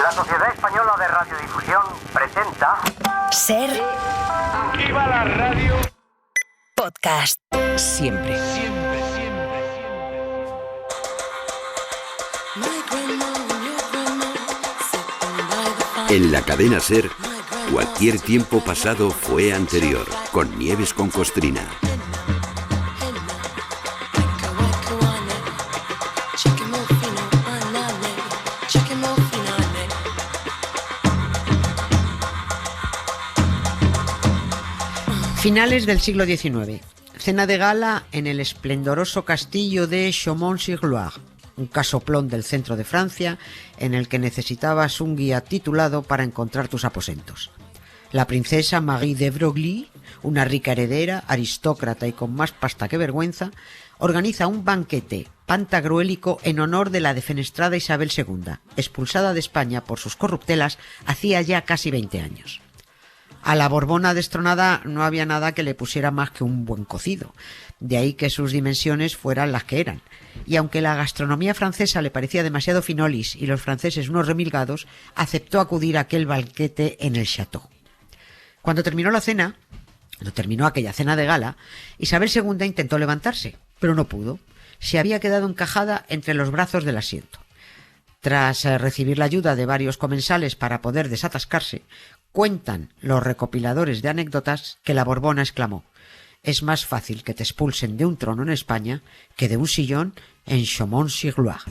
La Sociedad Española de Radiodifusión presenta... Ser... ¡Viva la radio! Podcast. Siempre. En la cadena Ser, cualquier tiempo pasado fue anterior, con Nieves con Costrina. Finales del siglo XIX. Cena de gala en el esplendoroso castillo de Chaumont-sur-Loire, un casoplón del centro de Francia en el que necesitabas un guía titulado para encontrar tus aposentos. La princesa Marie de Broglie, una rica heredera, aristócrata y con más pasta que vergüenza, organiza un banquete pantagruélico en honor de la defenestrada Isabel II, expulsada de España por sus corruptelas hacía ya casi 20 años. A la Borbona destronada no había nada que le pusiera más que un buen cocido, de ahí que sus dimensiones fueran las que eran, y aunque la gastronomía francesa le parecía demasiado finolis y los franceses unos remilgados, aceptó acudir a aquel banquete en el Château. Cuando terminó aquella cena de gala, Isabel II intentó levantarse, pero no pudo. Se había quedado encajada entre los brazos del asiento. Tras recibir la ayuda de varios comensales para poder desatascarse, cuentan los recopiladores de anécdotas que la Borbona exclamó: «Es más fácil que te expulsen de un trono en España que de un sillón en Chaumont-sur-Loire».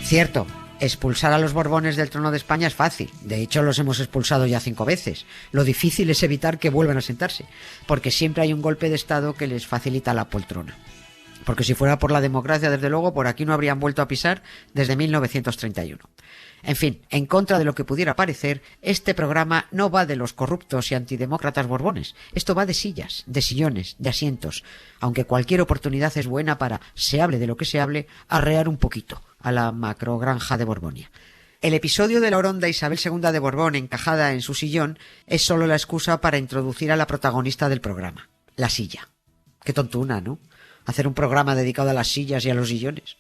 Cierto, expulsar a los Borbones del trono de España es fácil. De hecho, los hemos expulsado ya 5 veces. Lo difícil es evitar que vuelvan a sentarse, porque siempre hay un golpe de estado que les facilita la poltrona. Porque si fuera por la democracia, desde luego, por aquí no habrían vuelto a pisar desde 1931. En fin, en contra de lo que pudiera parecer, este programa no va de los corruptos y antidemócratas borbones. Esto va de sillas, de sillones, de asientos, aunque cualquier oportunidad es buena para, se hable de lo que se hable, arrear un poquito a la macrogranja de Borbonia. El episodio de la oronda Isabel II de Borbón encajada en su sillón es solo la excusa para introducir a la protagonista del programa, la silla. Qué tontuna, ¿no? Hacer un programa dedicado a las sillas y a los sillones.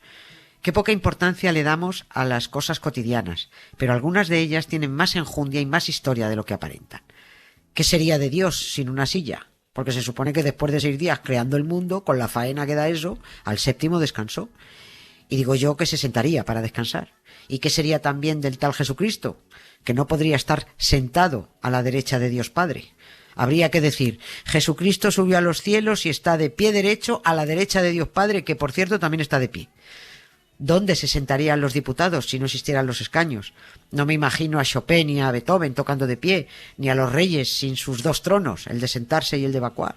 Qué poca importancia le damos a las cosas cotidianas, pero algunas de ellas tienen más enjundia y más historia de lo que aparentan. ¿Qué sería de Dios sin una silla? Porque se supone que después de 6 días creando el mundo, con la faena que da eso, al 7º descansó. Y digo yo que se sentaría para descansar. ¿Y qué sería también del tal Jesucristo? Que no podría estar sentado a la derecha de Dios Padre. Habría que decir: Jesucristo subió a los cielos y está de pie derecho a la derecha de Dios Padre, que por cierto también está de pie. ¿Dónde se sentarían los diputados si no existieran los escaños? No me imagino a Chopin ni a Beethoven tocando de pie, ni a los reyes sin sus 2 tronos, el de sentarse y el de evacuar,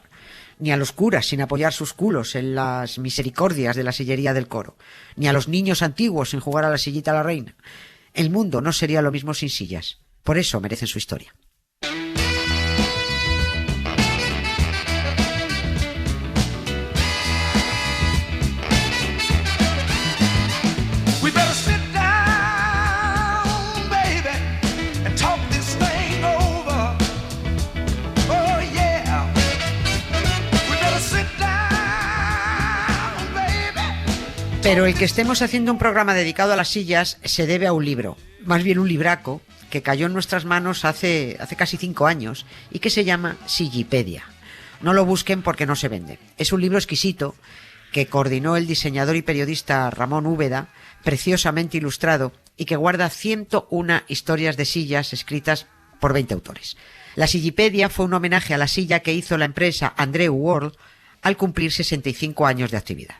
ni a los curas sin apoyar sus culos en las misericordias de la sillería del coro, ni a los niños antiguos sin jugar a la sillita a la reina. El mundo no sería lo mismo sin sillas. Por eso merecen su historia. Pero el que estemos haciendo un programa dedicado a las sillas se debe a un libro, más bien un libraco, que cayó en nuestras manos hace casi 5 años y que se llama Sillipedia. No lo busquen porque no se vende. Es un libro exquisito que coordinó el diseñador y periodista Ramón Úbeda, preciosamente ilustrado, y que guarda 101 historias de sillas escritas por 20 autores. La Sillipedia fue un homenaje a la silla que hizo la empresa Andreu World al cumplir 65 años de actividad.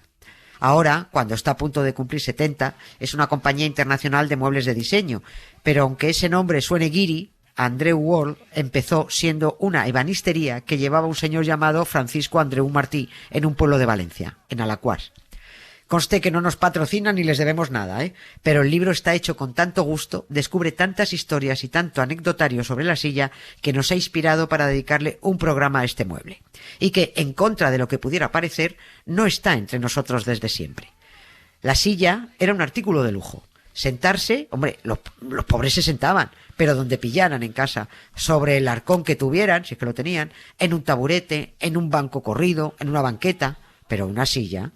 Ahora, cuando está a punto de cumplir 70, es una compañía internacional de muebles de diseño, pero aunque ese nombre suene guiri, Andreu World empezó siendo una ebanistería que llevaba un señor llamado Francisco Andreu Martí en un pueblo de Valencia, en Alaquàs. Conste que no nos patrocinan ni les debemos nada, pero el libro está hecho con tanto gusto, descubre tantas historias y tanto anecdotario sobre la silla que nos ha inspirado para dedicarle un programa a este mueble. Y que, en contra de lo que pudiera parecer, no está entre nosotros desde siempre. La silla era un artículo de lujo. Sentarse, hombre, los pobres se sentaban, pero donde pillaran en casa, sobre el arcón que tuvieran, si es que lo tenían, en un taburete, en un banco corrido, en una banqueta, pero una silla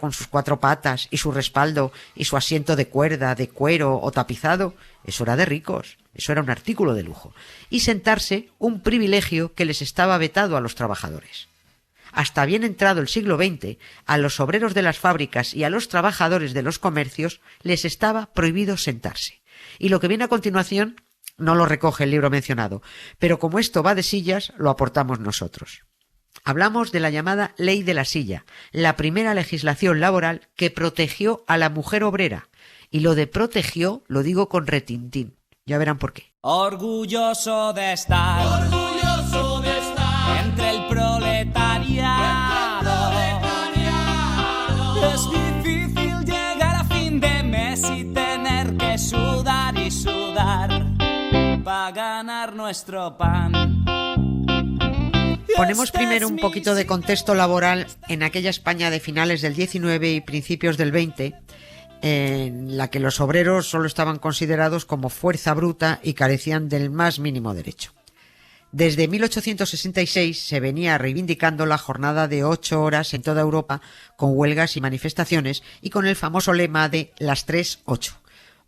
con sus 4 patas y su respaldo y su asiento de cuerda, de cuero o tapizado, eso era de ricos, eso era un artículo de lujo. Y sentarse, un privilegio que les estaba vetado a los trabajadores. Hasta bien entrado el siglo XX, a los obreros de las fábricas y a los trabajadores de los comercios les estaba prohibido sentarse. Y lo que viene a continuación no lo recoge el libro mencionado, pero como esto va de sillas, lo aportamos nosotros. Hablamos de la llamada Ley de la Silla, la primera legislación laboral que protegió a la mujer obrera. Y lo de protegió lo digo con retintín. Ya verán por qué. Orgulloso de estar entre el proletariado. Es difícil llegar a fin de mes y tener que sudar y sudar para ganar nuestro pan. Ponemos primero un poquito de contexto laboral en aquella España de finales del 19 y principios del 20, en la que los obreros solo estaban considerados como fuerza bruta y carecían del más mínimo derecho. Desde 1866 se venía reivindicando la jornada de 8 horas en toda Europa, con huelgas y manifestaciones y con el famoso lema de las 3-8.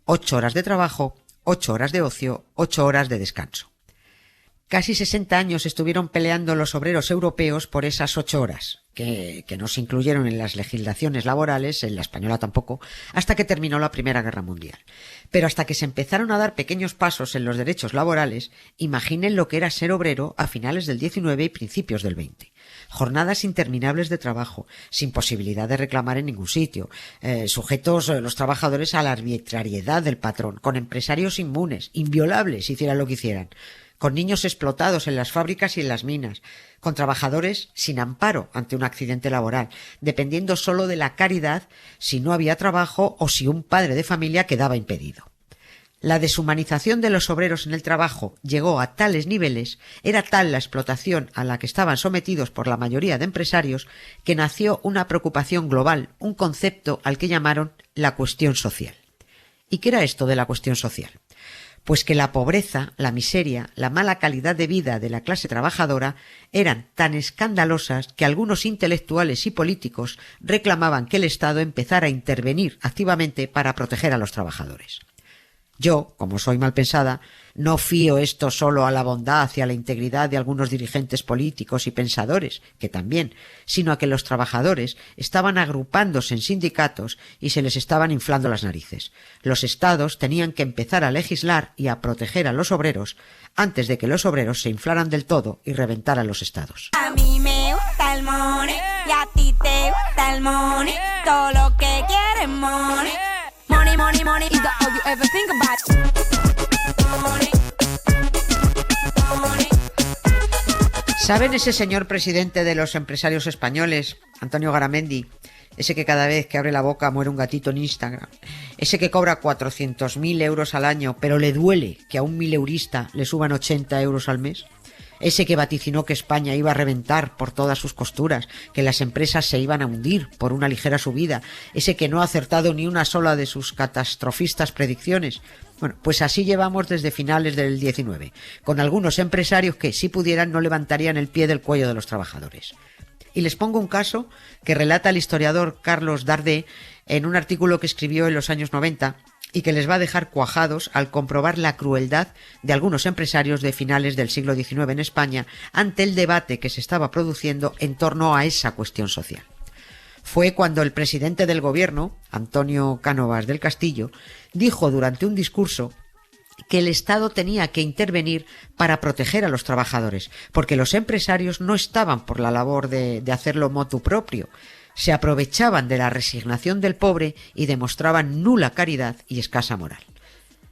8 horas de trabajo, 8 horas de ocio, 8 horas de descanso. Casi 60 años estuvieron peleando los obreros europeos por esas 8 horas, que no se incluyeron en las legislaciones laborales, en la española tampoco, hasta que terminó la Primera Guerra Mundial. Pero hasta que se empezaron a dar pequeños pasos en los derechos laborales, imaginen lo que era ser obrero a finales del 19 y principios del 20. Jornadas interminables de trabajo, sin posibilidad de reclamar en ningún sitio, sujetos los trabajadores a la arbitrariedad del patrón, con empresarios inmunes, inviolables, hicieran lo que hicieran, con niños explotados en las fábricas y en las minas, con trabajadores sin amparo ante un accidente laboral, dependiendo solo de la caridad si no había trabajo o si un padre de familia quedaba impedido. La deshumanización de los obreros en el trabajo llegó a tales niveles, era tal la explotación a la que estaban sometidos por la mayoría de empresarios, que nació una preocupación global, un concepto al que llamaron la cuestión social. ¿Y qué era esto de la cuestión social? Pues que la pobreza, la miseria, la mala calidad de vida de la clase trabajadora eran tan escandalosas que algunos intelectuales y políticos reclamaban que el Estado empezara a intervenir activamente para proteger a los trabajadores. Yo, como soy mal pensada, no fío esto solo a la bondad y a la integridad de algunos dirigentes políticos y pensadores, que también, sino a que los trabajadores estaban agrupándose en sindicatos y se les estaban inflando las narices. Los estados tenían que empezar a legislar y a proteger a los obreros antes de que los obreros se inflaran del todo y reventaran los estados. A mí me gusta el money y a ti te gusta el money, todo lo que quieres money. Money, money, money is the all you ever think about. Money, money. ¿Saben ese señor presidente de los empresarios españoles, Antonio Garamendi? Ese que cada vez que abre la boca muere un gatito en Instagram. Ese que cobra 400.000 euros al año, pero le duele que a un mileurista le suban 80 euros al mes. Ese que vaticinó que España iba a reventar por todas sus costuras, que las empresas se iban a hundir por una ligera subida. Ese que no ha acertado ni una sola de sus catastrofistas predicciones. Bueno, pues así llevamos desde finales del 19, con algunos empresarios que, si pudieran, no levantarían el pie del cuello de los trabajadores. Y les pongo un caso que relata el historiador Carlos Dardé en un artículo que escribió en los años 90 y que les va a dejar cuajados al comprobar la crueldad de algunos empresarios de finales del siglo XIX en España ante el debate que se estaba produciendo en torno a esa cuestión social. Fue cuando el presidente del gobierno, Antonio Cánovas del Castillo, dijo durante un discurso que el Estado tenía que intervenir para proteger a los trabajadores, porque los empresarios no estaban por la labor de hacerlo motu propio. Se aprovechaban de la resignación del pobre y demostraban nula caridad y escasa moral.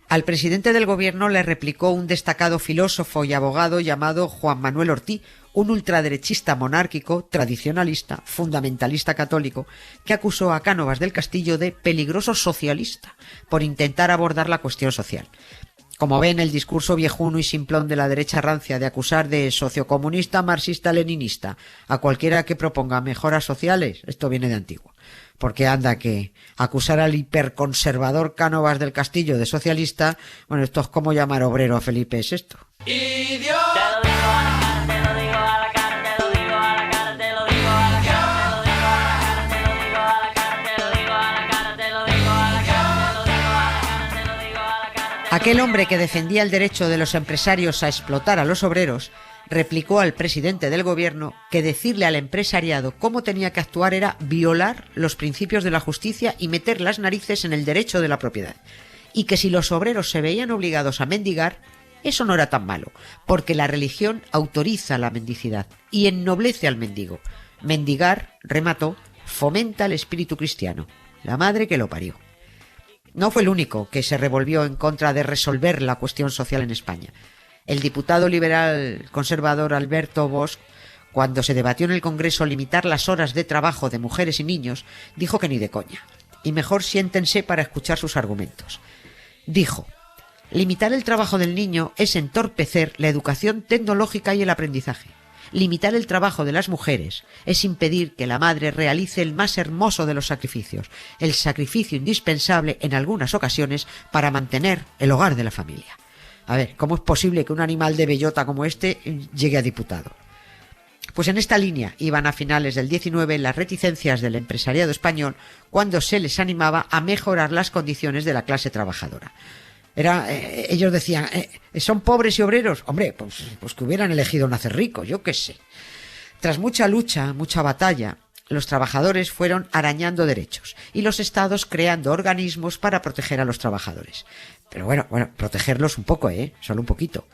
Al presidente del gobierno le replicó un destacado filósofo y abogado llamado Juan Manuel Ortí, un ultraderechista monárquico, tradicionalista, fundamentalista católico, que acusó a Cánovas del Castillo de peligroso socialista por intentar abordar la cuestión social. Como ven, el discurso viejuno y simplón de la derecha rancia de acusar de sociocomunista, marxista-leninista a cualquiera que proponga mejoras sociales, esto viene de antiguo. Porque anda que acusar al hiperconservador Cánovas del Castillo de socialista, bueno, esto es como llamar obrero a Felipe VI. Aquel hombre que defendía el derecho de los empresarios a explotar a los obreros replicó al presidente del gobierno que decirle al empresariado cómo tenía que actuar era violar los principios de la justicia y meter las narices en el derecho de la propiedad. Y que si los obreros se veían obligados a mendigar, eso no era tan malo, porque la religión autoriza la mendicidad y ennoblece al mendigo. Mendigar, remató, fomenta el espíritu cristiano. La madre que lo parió. No fue el único que se revolvió en contra de resolver la cuestión social en España. El diputado liberal conservador Alberto Bosch, cuando se debatió en el Congreso limitar las horas de trabajo de mujeres y niños, dijo que ni de coña. Y mejor siéntense para escuchar sus argumentos. Dijo: limitar el trabajo del niño es entorpecer la educación tecnológica y el aprendizaje. Limitar el trabajo de las mujeres es impedir que la madre realice el más hermoso de los sacrificios, el sacrificio indispensable en algunas ocasiones para mantener el hogar de la familia. A ver, ¿cómo es posible que un animal de bellota como este llegue a diputado? Pues en esta línea iban a finales del 19 las reticencias del empresariado español cuando se les animaba a mejorar las condiciones de la clase trabajadora. Ellos decían, ¿son pobres y obreros? Hombre, pues que hubieran elegido nacer ricos, yo qué sé. Tras mucha lucha, mucha batalla, los trabajadores fueron arañando derechos y los estados creando organismos para proteger a los trabajadores. Pero bueno, protegerlos un poco, solo un poquito.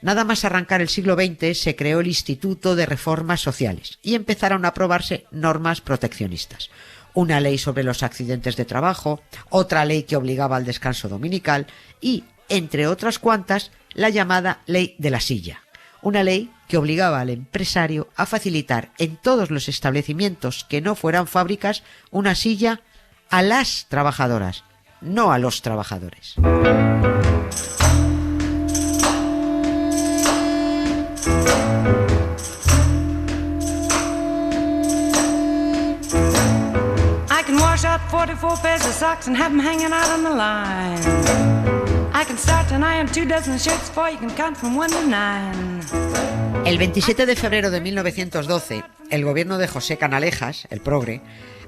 Nada más arrancar el siglo XX se creó el Instituto de Reformas Sociales y empezaron a aprobarse normas proteccionistas. Una ley sobre los accidentes de trabajo, otra ley que obligaba al descanso dominical y, entre otras cuantas, la llamada Ley de la Silla. Una ley que obligaba al empresario a facilitar en todos los establecimientos que no fueran fábricas una silla a las trabajadoras, no a los trabajadores. I can wash out 44 pairs of socks and have them hanging out on the line. I can start and iron 2 dozen shirts for you can count from 1 to 9. El 27 de febrero de 1912, el gobierno de José Canalejas, el progre,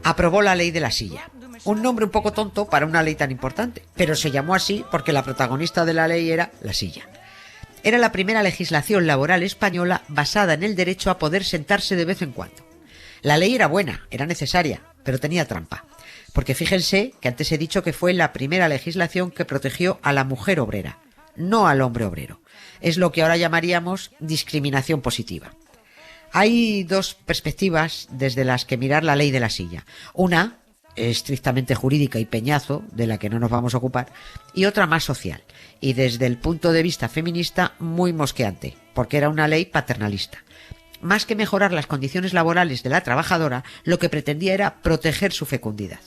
aprobó la Ley de la Silla. Un nombre un poco tonto para una ley tan importante, pero se llamó así porque la protagonista de la ley era la silla. Era la primera legislación laboral española basada en el derecho a poder sentarse de vez en cuando. La ley era buena, era necesaria, pero tenía trampa. Porque fíjense que antes he dicho que fue la primera legislación que protegió a la mujer obrera, no al hombre obrero. Es lo que ahora llamaríamos discriminación positiva. Hay dos perspectivas desde las que mirar la Ley de la Silla. Una estrictamente jurídica y peñazo, de la que no nos vamos a ocupar, y otra más social, y desde el punto de vista feminista muy mosqueante, porque era una ley paternalista. Más que mejorar las condiciones laborales de la trabajadora, lo que pretendía era proteger su fecundidad.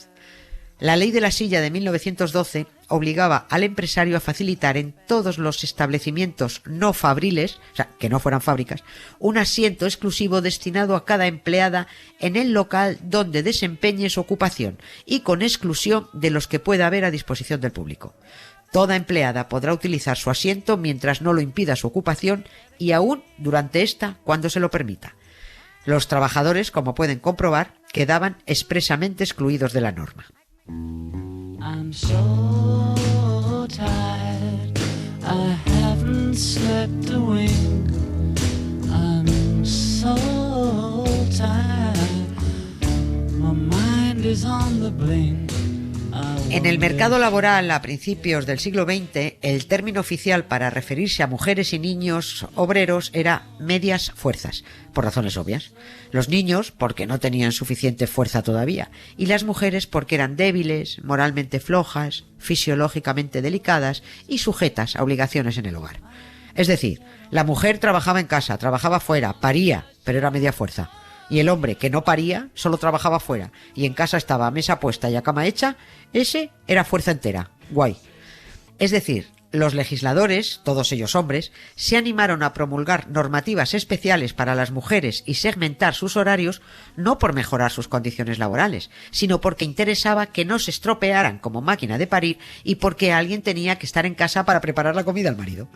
La Ley de la Silla de 1912 obligaba al empresario a facilitar en todos los establecimientos no fabriles, o sea, que no fueran fábricas, un asiento exclusivo destinado a cada empleada en el local donde desempeñe su ocupación y con exclusión de los que pueda haber a disposición del público. Toda empleada podrá utilizar su asiento mientras no lo impida su ocupación y aún durante esta cuando se lo permita. Los trabajadores, como pueden comprobar, quedaban expresamente excluidos de la norma. I'm so tired, I haven't slept a wink. I'm so tired, my mind is on the blink. En el mercado laboral a principios del siglo XX, el término oficial para referirse a mujeres y niños obreros era medias fuerzas, por razones obvias. Los niños porque no tenían suficiente fuerza todavía, y las mujeres porque eran débiles, moralmente flojas, fisiológicamente delicadas y sujetas a obligaciones en el hogar. Es decir, la mujer trabajaba en casa, trabajaba fuera, paría, pero era media fuerza. Y el hombre que no paría solo trabajaba fuera y en casa estaba a mesa puesta y a cama hecha, ese era fuerza entera, guay. Es decir, Los legisladores, todos ellos hombres, se animaron a promulgar normativas especiales para las mujeres y segmentar sus horarios no por mejorar sus condiciones laborales, sino porque interesaba que no se estropearan como máquina de parir y porque alguien tenía que estar en casa para preparar la comida al marido.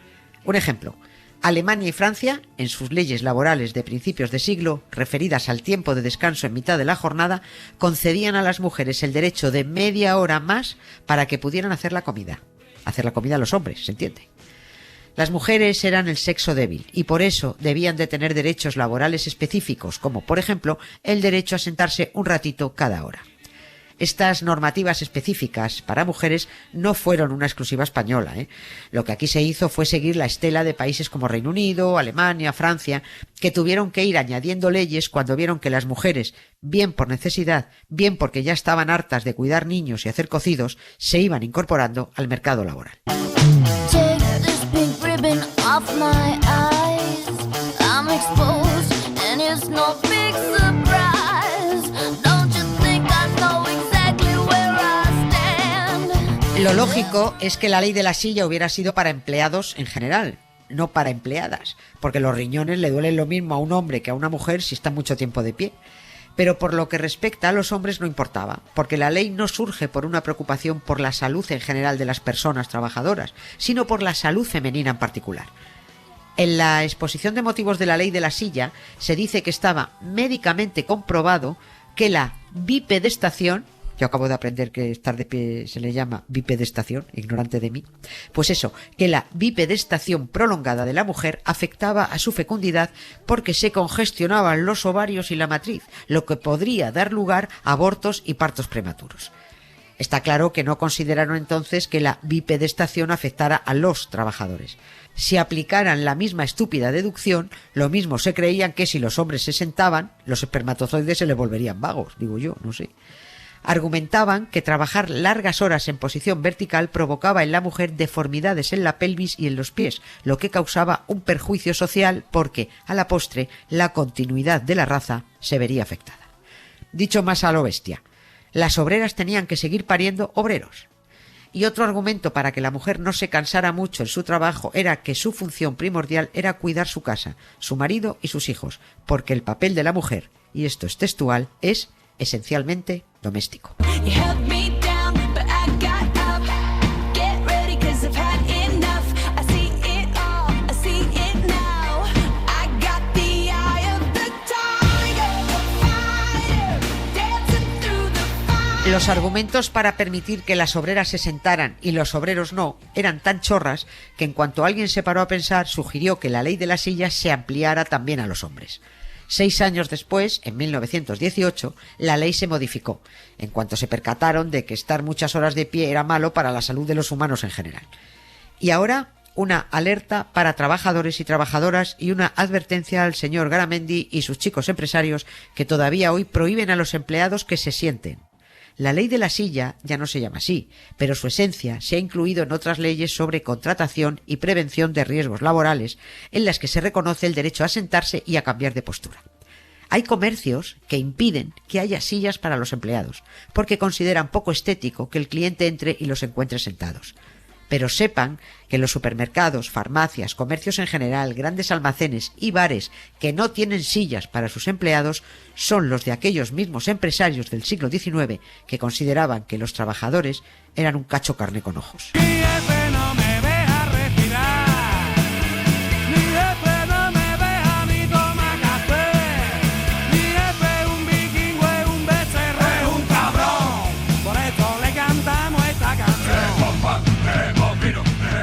Un ejemplo. Alemania y Francia, en sus leyes laborales de principios de siglo, referidas al tiempo de descanso en mitad de la jornada, concedían a las mujeres el derecho de media hora más para que pudieran hacer la comida a los hombres, ¿se entiende? Las mujeres eran el sexo débil y por eso debían de tener derechos laborales específicos, como por ejemplo el derecho a sentarse un ratito cada hora. Estas normativas específicas para mujeres no fueron una exclusiva española, Lo que aquí se hizo fue seguir la estela de países como Reino Unido, Alemania, Francia, que tuvieron que ir añadiendo leyes cuando vieron que las mujeres, bien por necesidad, bien porque ya estaban hartas de cuidar niños y hacer cocidos, se iban incorporando al mercado laboral. Lo lógico es que la ley de la silla hubiera sido para empleados en general, no para empleadas, porque los riñones le duelen lo mismo a un hombre que a una mujer si está mucho tiempo de pie. Pero por lo que respecta a los hombres no importaba, porque la ley no surge por una preocupación por la salud en general de las personas trabajadoras, sino por la salud femenina en particular. En la exposición de motivos de la ley de la silla se dice que estaba médicamente comprobado que la bipedestación, yo acabo de aprender que estar de pie se le llama bipedestación, ignorante de mí. Pues eso, que la bipedestación prolongada de la mujer afectaba a su fecundidad porque se congestionaban los ovarios y la matriz, lo que podría dar lugar a abortos y partos prematuros. Está claro que no consideraron entonces que la bipedestación afectara a los trabajadores. Si aplicaran la misma estúpida deducción, lo mismo se creían que si los hombres se sentaban, los espermatozoides se les volverían vagos, digo yo, no sé. Argumentaban que trabajar largas horas en posición vertical provocaba en la mujer deformidades en la pelvis y en los pies, lo que causaba un perjuicio social porque, a la postre, la continuidad de la raza se vería afectada. Dicho más a lo bestia, las obreras tenían que seguir pariendo obreros. Y otro argumento para que la mujer no se cansara mucho en su trabajo era que su función primordial era cuidar su casa, su marido y sus hijos, porque el papel de la mujer, y esto es textual, es esencialmente doméstico. Los argumentos para permitir que las obreras se sentaran y los obreros no eran tan chorras que en cuanto alguien se paró a pensar sugirió que la ley de la silla se ampliara también a los hombres. 6 años después, en 1918, la ley se modificó, en cuanto se percataron de que estar muchas horas de pie era malo para la salud de los humanos en general. Y ahora, una alerta para trabajadores y trabajadoras y una advertencia al señor Garamendi y sus chicos empresarios que todavía hoy prohíben a los empleados que se sienten. La ley de la silla ya no se llama así, pero su esencia se ha incluido en otras leyes sobre contratación y prevención de riesgos laborales, en las que se reconoce el derecho a sentarse y a cambiar de postura. Hay comercios que impiden que haya sillas para los empleados, porque consideran poco estético que el cliente entre y los encuentre sentados. Pero sepan que los supermercados, farmacias, comercios en general, grandes almacenes y bares que no tienen sillas para sus empleados son los de aquellos mismos empresarios del siglo XIX que consideraban que los trabajadores eran un cacho carne con ojos.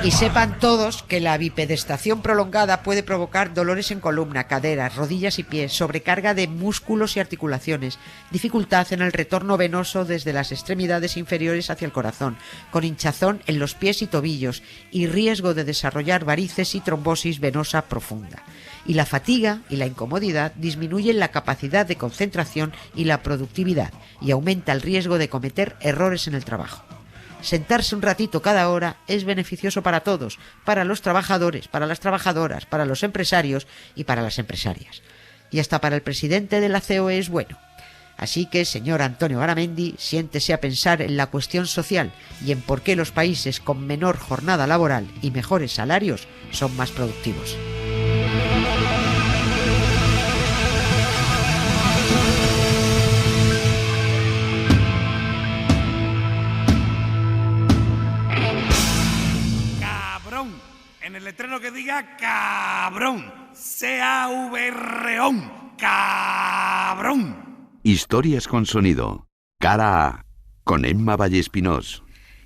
Y sepan todos que la bipedestación prolongada puede provocar dolores en columna, caderas, rodillas y pies, sobrecarga de músculos y articulaciones, dificultad en el retorno venoso desde las extremidades inferiores hacia el corazón, con hinchazón en los pies y tobillos y riesgo de desarrollar varices y trombosis venosa profunda. Y la fatiga y la incomodidad disminuyen la capacidad de concentración y la productividad y aumenta el riesgo de cometer errores en el trabajo. Sentarse un ratito cada hora es beneficioso para todos, para los trabajadores, para las trabajadoras, para los empresarios y para las empresarias. Y hasta para el presidente de la COE es bueno. Así que, señor Antonio Garamendi, siéntese a pensar en la cuestión social y en por qué los países con menor jornada laboral y mejores salarios son más productivos. Cabrón. En el letrero que diga cabrón. C-A-V-R-O-N. Cabrón. Historias con sonido. Cara A, con Emma Vallespinós.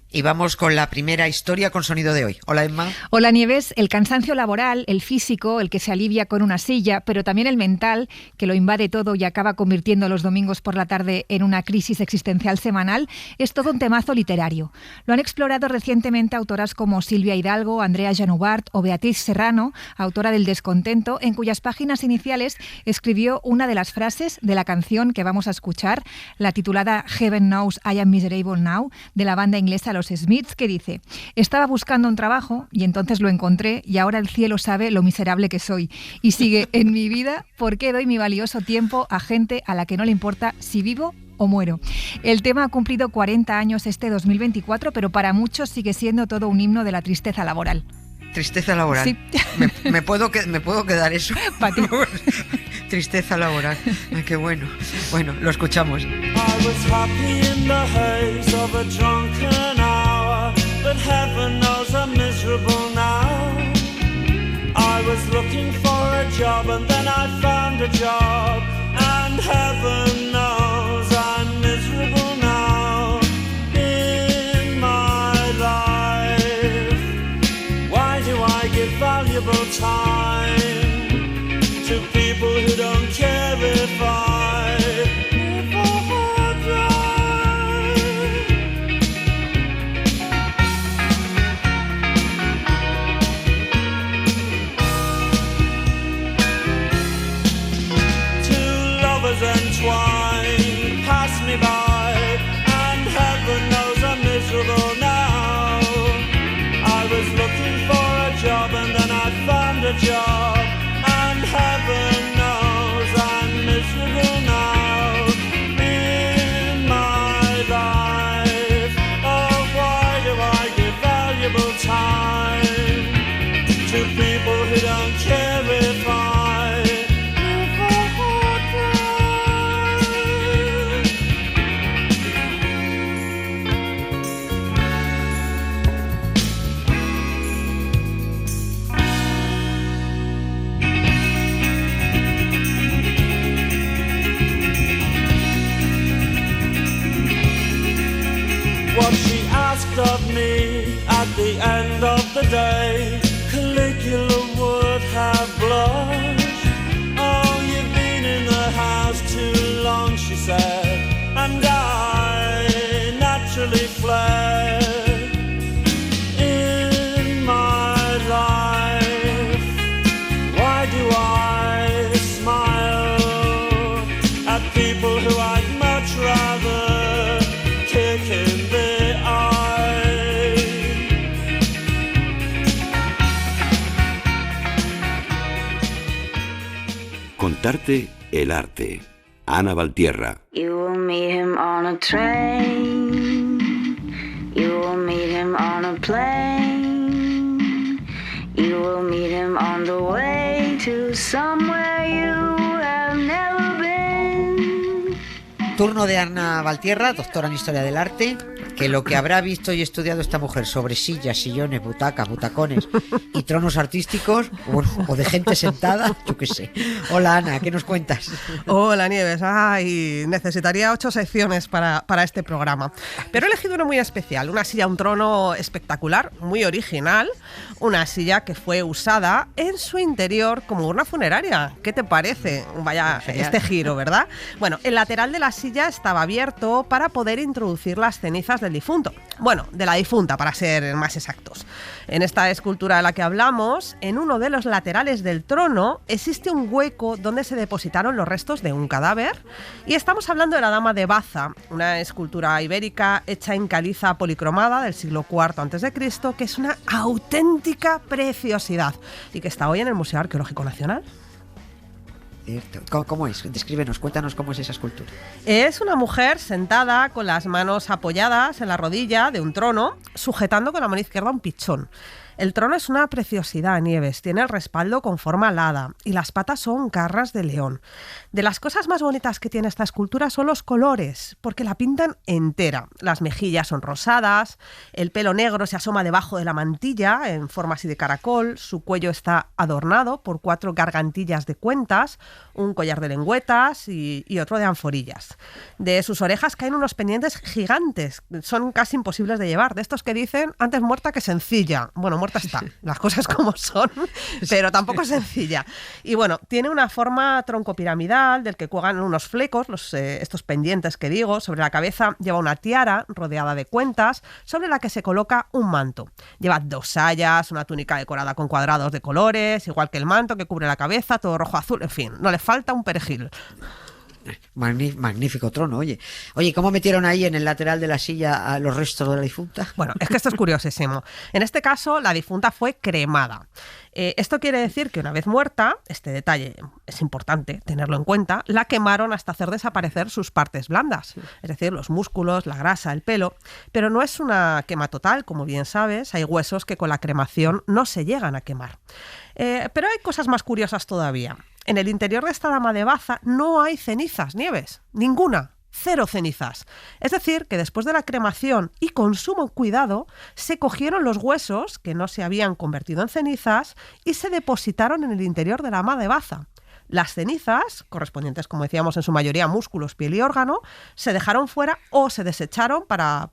Y vamos con la primera historia con sonido de hoy. Hola, Emma. Hola, Nieves. El cansancio laboral, el físico, el que se alivia con una silla, pero también el mental, que lo invade todo y acaba convirtiendo los domingos por la tarde en una crisis existencial semanal, es todo un temazo literario. Lo han explorado recientemente autoras como Silvia Hidalgo, Andrea Janubart o Beatriz Serrano, autora del Descontento, en cuyas páginas iniciales escribió una de las frases de la canción que vamos a escuchar, la titulada Heaven Knows I Am Miserable Now, de la banda inglesa Los Smiths, que dice: estaba buscando un trabajo y entonces lo encontré y ahora el cielo sabe lo miserable que soy. Y sigue: en mi vida, ¿por qué doy mi valioso tiempo a gente a la que no le importa si vivo o muero? El tema ha cumplido 40 años este 2024, pero para muchos sigue siendo todo un himno de la tristeza laboral. Tristeza laboral. Sí. ¿Me puedo quedar eso? Pa' ti. Tristeza laboral. Ay, qué bueno. Bueno, lo escuchamos. I was happy in the haze of a drunken hour, but heaven knows I'm miserable now. I was looking for a job and then I found a job, and heaven knows I'm miserable now in my life. Why do I give valuable time to people who don't care if I live or die? Two lovers entwined pass me by, and heaven knows I'm miserable now. I was looking for a job and then I found a job, and heaven knows I'm miserable now in my life. Oh, why do I give valuable time to people who don't care if I live or die? What she asked of me at the end of the day, Caligula would have blushed. Oh, you've been in the house too long, she said, and I naturally fled. In my life, why do I smile at people who I'd much rather kick in the eye? Contarte el arte. Ana Valtierra. You will meet him on a train. You will meet him on a plane. You will meet him on the way to somewhere you have never been. Turno de Ana Valtierra, doctora en Historia del Arte, que lo que habrá visto y estudiado esta mujer sobre sillas, sillones, butacas, butacones y tronos artísticos, o de gente sentada, yo qué sé. Hola, Ana, ¿qué nos cuentas? Hola, Nieves. Ay, necesitaría 8 secciones para este programa. Pero he elegido una muy especial, una silla, un trono espectacular, muy original, una silla que fue usada en su interior como urna funeraria. ¿Qué te parece? Vaya, este giro, ¿verdad? Bueno, el lateral de la silla estaba abierto para poder introducir las cenizas del difunto. Bueno, de la difunta, para ser más exactos. En esta escultura de la que hablamos, en uno de los laterales del trono existe un hueco donde se depositaron los restos de un cadáver, y estamos hablando de la Dama de Baza, una escultura ibérica hecha en caliza policromada del siglo IV a.C., que es una auténtica preciosidad y que está hoy en el Museo Arqueológico Nacional. Cierto. ¿Cómo es? Descríbenos, cuéntanos cómo es esa escultura. Es una mujer sentada con las manos apoyadas en la rodilla de un trono, sujetando con la mano izquierda un pichón. El trono es una preciosidad, Nieves. Tiene el respaldo con forma alada y las patas son garras de león. De las cosas más bonitas que tiene esta escultura son los colores, porque la pintan entera. Las mejillas son rosadas, el pelo negro se asoma debajo de la mantilla en forma así de caracol, su cuello está adornado por 4 gargantillas de cuentas, un collar de lengüetas y otro de anforillas. De sus orejas caen unos pendientes gigantes, son casi imposibles de llevar, de estos que dicen antes muerta que sencilla. Bueno, muerta está, las cosas como son, pero tampoco es sencilla. Y bueno, tiene una forma troncopiramidal del que cuelgan unos flecos, estos pendientes que digo. Sobre la cabeza lleva una tiara rodeada de cuentas, sobre la que se coloca un manto. Lleva 2 sayas, una túnica decorada con cuadrados de colores, igual que el manto que cubre la cabeza, todo rojo azul, en fin, no le falta un perejil. Magnífico trono, oye. Oye, ¿cómo metieron ahí en el lateral de la silla a los restos de la difunta? Bueno, es que esto es curiosísimo. En este caso, la difunta fue cremada. Esto quiere decir que una vez muerta, este detalle es importante tenerlo en cuenta, la quemaron hasta hacer desaparecer sus partes blandas, es decir, los músculos, la grasa, el pelo. Pero no es una quema total, como bien sabes, hay huesos que con la cremación no se llegan a quemar. Pero hay cosas más curiosas todavía. En el interior de esta dama de Baza no hay cenizas, Nieves, ninguna. 0 cenizas. Es decir, que después de la cremación y con sumo cuidado, se cogieron los huesos que no se habían convertido en cenizas y se depositaron en el interior de la dama de Baza. Las cenizas, correspondientes, como decíamos, en su mayoría a músculos, piel y órgano, se dejaron fuera o se desecharon para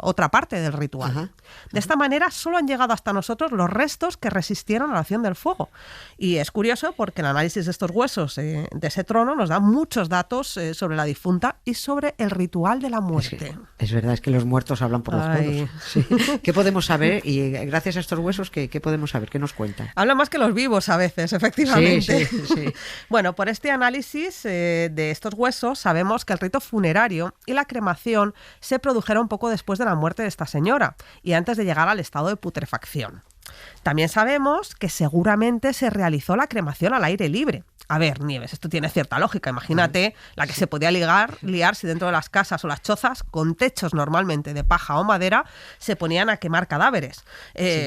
otra parte del ritual. Ajá. De esta manera, solo han llegado hasta nosotros los restos que resistieron a la acción del fuego. Y es curioso porque el análisis de estos huesos de ese trono nos da muchos datos sobre la difunta y sobre el ritual de la muerte. Es verdad, es que los muertos hablan por los codos. Sí. ¿Qué podemos saber? Y gracias a estos huesos, ¿qué podemos saber? ¿Qué nos cuentan? Habla más que los vivos a veces, efectivamente. Sí. Bueno, por este análisis de estos huesos sabemos que el rito funerario y la cremación se produjeron poco después de la muerte de esta señora y antes de llegar al estado de putrefacción. También sabemos que seguramente se realizó la cremación al aire libre. A ver, Nieves, esto tiene cierta lógica. Imagínate la que se podía liar si dentro de las casas o las chozas, con techos normalmente de paja o madera, se ponían a quemar cadáveres.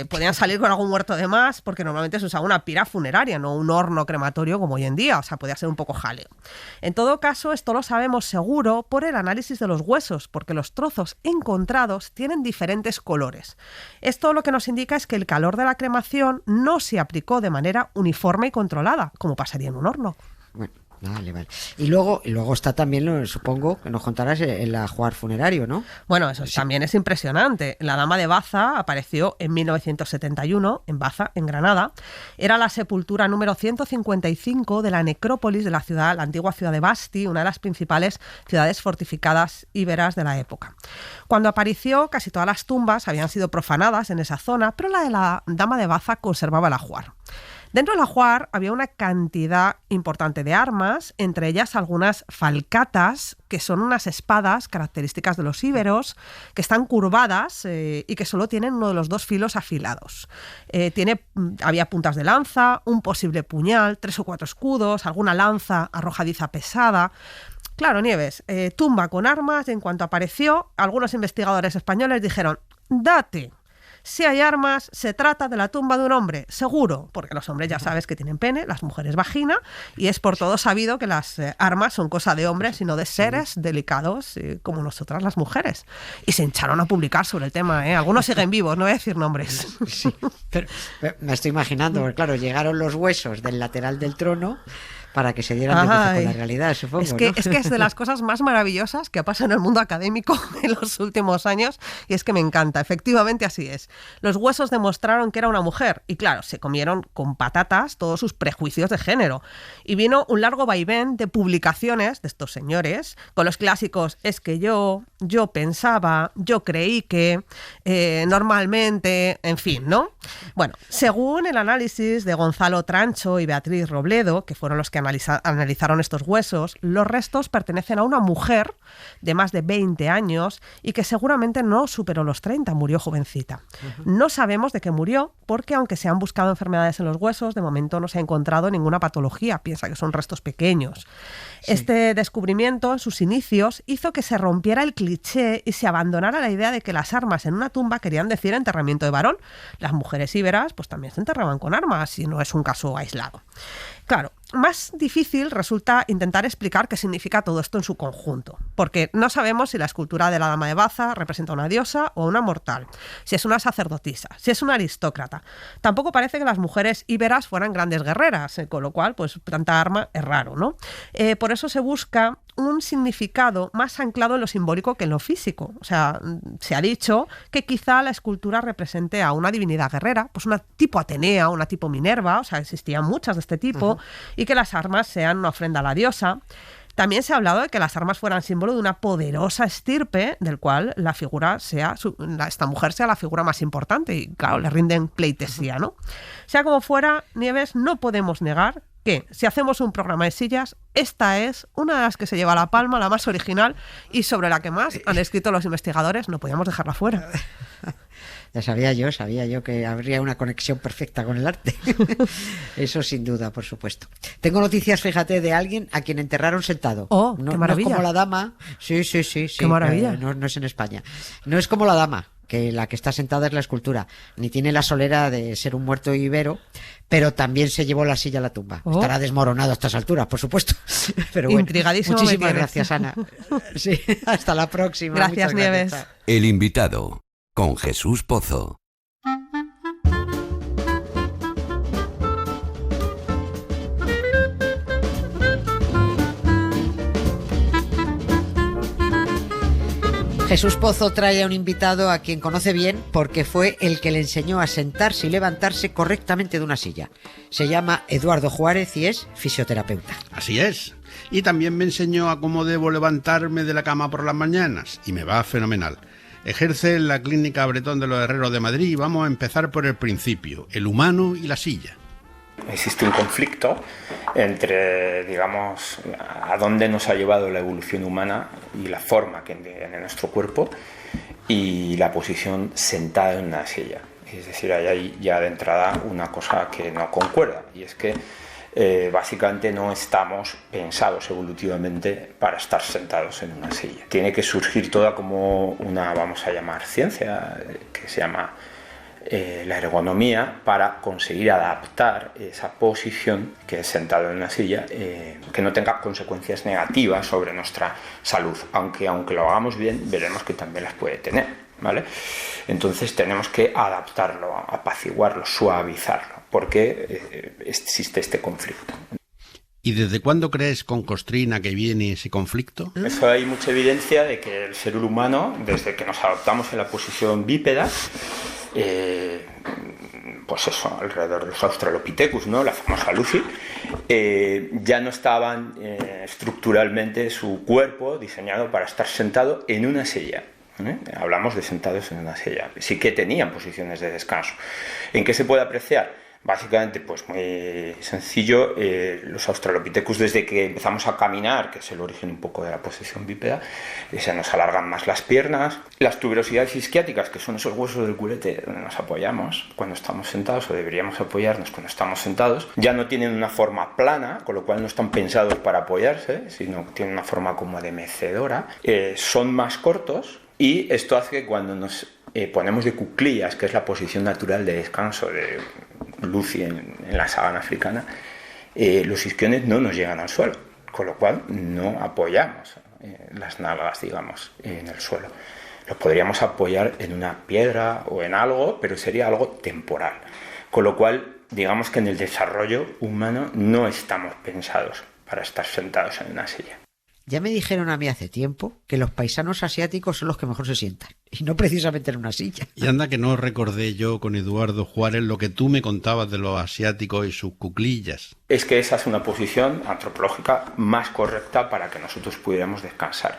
Podían salir con algún muerto de más, porque normalmente se usaba una pira funeraria, no un horno crematorio como hoy en día. O sea, podía ser un poco jaleo. En todo caso, esto lo sabemos seguro por el análisis de los huesos, porque los trozos encontrados tienen diferentes colores. Esto lo que nos indica es que el calor de la cremación no se aplicó de manera uniforme y controlada, como pasaría en un horno. Bueno, vale. Y luego está también, supongo, que nos contarás el ajuar funerario, ¿no? Bueno, eso también es impresionante. La dama de Baza apareció en 1971 en Baza, en Granada. Era la sepultura número 155 de la necrópolis de la antigua ciudad de Basti, una de las principales ciudades fortificadas íberas de la época. Cuando apareció, casi todas las tumbas habían sido profanadas en esa zona, pero la de la dama de Baza conservaba el ajuar. Dentro del ajuar había una cantidad importante de armas, entre ellas algunas falcatas, que son unas espadas características de los íberos, que están curvadas y que solo tienen uno de los 2 filos afilados. Había puntas de lanza, un posible puñal, 3 o 4 escudos, alguna lanza arrojadiza pesada. Claro, Nieves, tumba con armas, y en cuanto apareció, algunos investigadores españoles dijeron: date. Si hay armas, se trata de la tumba de un hombre, seguro, porque los hombres ya sabes que tienen pene, las mujeres vagina, y es por todo sabido que las armas son cosa de hombres y no de seres delicados como nosotras las mujeres. Y se hincharon a publicar sobre el tema, ¿eh? Algunos siguen vivos, no voy a decir nombres. Sí, pero me estoy imaginando, porque claro, llegaron los huesos del lateral del trono para que se dieran de cruce con la realidad, supongo. Es que es de las cosas más maravillosas que ha pasado en el mundo académico en los últimos años, y es que me encanta. Efectivamente, así es. Los huesos demostraron que era una mujer y, claro, se comieron con patatas todos sus prejuicios de género. Y vino un largo vaivén de publicaciones de estos señores con los clásicos: es que yo pensaba, yo creí que, normalmente, en fin, ¿no? Bueno, según el análisis de Gonzalo Trancho y Beatriz Robledo, que fueron los que analizaron estos huesos, los restos pertenecen a una mujer de más de 20 años y que seguramente no superó los 30, murió jovencita. No sabemos de qué murió porque aunque se han buscado enfermedades en los huesos, de momento no se ha encontrado ninguna patología, piensa que son restos pequeños. Sí. Este descubrimiento en sus inicios hizo que se rompiera el cliché y se abandonara la idea de que las armas en una tumba querían decir enterramiento de varón. Las mujeres íberas pues también se enterraban con armas y no es un caso aislado. Claro, más difícil resulta intentar explicar qué significa todo esto en su conjunto, porque no sabemos si la escultura de la Dama de Baza representa una diosa o una mortal, si es una sacerdotisa, si es una aristócrata. Tampoco parece que las mujeres íberas fueran grandes guerreras, con lo cual pues tanta arma es raro, ¿no? Por eso se busca un significado más anclado en lo simbólico que en lo físico. O sea, se ha dicho que quizá la escultura represente a una divinidad guerrera, pues una tipo Atenea, una tipo Minerva, o sea, existían muchas de este tipo, y que las armas sean una ofrenda a la diosa. También se ha hablado de que las armas fueran símbolo de una poderosa estirpe, del cual la figura esta mujer sea la figura más importante, y claro, le rinden pleitesía, ¿no? Sea como fuera, Nieves, no podemos negar que si hacemos un programa de sillas, esta es una de las que se lleva la palma, la más original y sobre la que más han escrito los investigadores. No podíamos dejarla fuera. Ya sabía yo que habría una conexión perfecta con el arte. Eso sin duda, por supuesto. Tengo noticias, fíjate, de alguien a quien enterraron sentado. ¡Oh, no, qué maravilla! No es como la dama. Sí. ¡Qué maravilla! No es en España. No es como la dama, que la que está sentada es la escultura. Ni tiene la solera de ser un muerto ibero, pero también se llevó la silla a la tumba. Oh. Estará desmoronado a estas alturas, por supuesto. Pero bueno, intrigadísimo. Muchísimas gracias, Ana. Sí, hasta la próxima. Gracias, Nieves. El invitado, con Jesús Pozo. Jesús Pozo trae a un invitado a quien conoce bien porque fue el que le enseñó a sentarse y levantarse correctamente de una silla. Se llama Eduardo Juárez y es fisioterapeuta. Así es. Y también me enseñó a cómo debo levantarme de la cama por las mañanas y me va fenomenal. Ejerce en la Clínica Bretón de los Herreros de Madrid y vamos a empezar por el principio, el humano y la silla. Existe un conflicto entre, digamos, a dónde nos ha llevado la evolución humana y la forma que tiene nuestro cuerpo y la posición sentada en una silla. Es decir, hay ya de entrada una cosa que no concuerda, y es que básicamente no estamos pensados evolutivamente para estar sentados en una silla. Tiene que surgir toda como una, vamos a llamar, ciencia, que se llama la ergonomía, para conseguir adaptar esa posición que es sentado en una silla, que no tenga consecuencias negativas sobre nuestra salud, aunque lo hagamos bien veremos que también las puede tener, ¿vale? Entonces tenemos que adaptarlo, apaciguarlo, suavizarlo, porque existe este conflicto. ¿Y desde cuándo crees, con Costrina, que viene ese conflicto? Eso hay mucha evidencia de que el ser humano, desde que nos adaptamos en la posición bípeda, pues eso, alrededor de los Australopithecus, ¿no? La famosa Lucy, ya no estaban estructuralmente su cuerpo diseñado para estar sentado en una silla. Hablamos de sentados en una silla. Sí que tenían posiciones de descanso. ¿En qué se puede apreciar? Básicamente, pues muy sencillo, los Australopithecus, desde que empezamos a caminar, que es el origen un poco de la posición bípeda, se nos alargan más las piernas. Las tuberosidades isquiáticas, que son esos huesos del culete donde nos apoyamos cuando estamos sentados, o deberíamos apoyarnos cuando estamos sentados, ya no tienen una forma plana, con lo cual no están pensados para apoyarse, sino que tienen una forma como de mecedora. Son más cortos, y esto hace que cuando nos ponemos de cuclillas, que es la posición natural de descanso de Lucy en la sabana africana, los isquiones no nos llegan al suelo, con lo cual no apoyamos las nalgas, digamos, en el suelo. Los podríamos apoyar en una piedra o en algo, pero sería algo temporal, con lo cual digamos que en el desarrollo humano no estamos pensados para estar sentados en una silla. Ya me dijeron a mí hace tiempo que los paisanos asiáticos son los que mejor se sientan, y no precisamente en una silla. Y anda que no recordé yo con Eduardo Juárez lo que tú me contabas de los asiáticos y sus cuclillas. Es que esa es una posición antropológica más correcta para que nosotros pudiéramos descansar.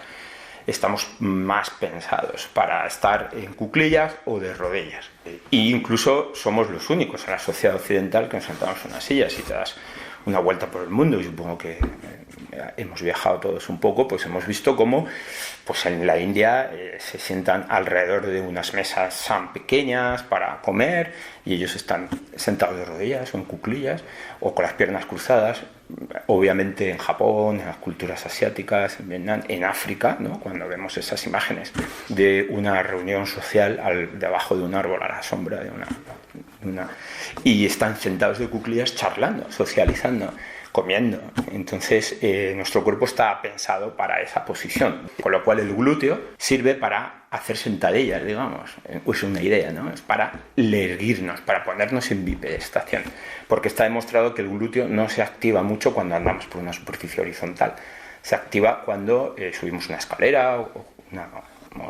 Estamos más pensados para estar en cuclillas o de rodillas. E incluso somos los únicos en la sociedad occidental que nos sentamos en una silla. Si te das una vuelta por el mundo, y supongo que hemos viajado todos un poco, pues hemos visto cómo pues en la India se sientan alrededor de unas mesas pequeñas para comer y ellos están sentados de rodillas o en cuclillas o con las piernas cruzadas. Obviamente en Japón, en las culturas asiáticas, en Vietnam, en África, ¿no? Cuando vemos esas imágenes de una reunión social debajo de un árbol a la sombra de una y están sentados de cuclillas charlando, socializando, comiendo. Entonces nuestro cuerpo está pensado para esa posición, con lo cual el glúteo sirve para hacer sentadillas, digamos. Es una idea, ¿no? Es para erguirnos, para ponernos en bipedestación, porque está demostrado que el glúteo no se activa mucho cuando andamos por una superficie horizontal. Se activa cuando subimos una escalera o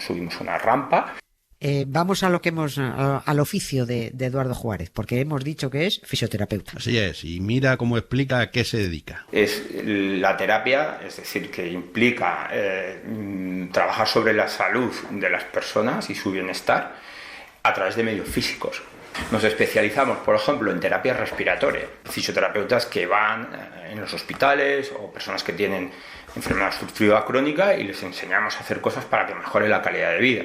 subimos una rampa. Vamos a lo que al oficio de Eduardo Juárez, porque hemos dicho que es fisioterapeuta. Así es, y mira cómo explica a qué se dedica. Es la terapia, es decir, que implica trabajar sobre la salud de las personas y su bienestar a través de medios físicos. Nos especializamos, por ejemplo, en terapia respiratoria. Fisioterapeutas que van en los hospitales o personas que tienen enfermedad obstructiva crónica y les enseñamos a hacer cosas para que mejore la calidad de vida.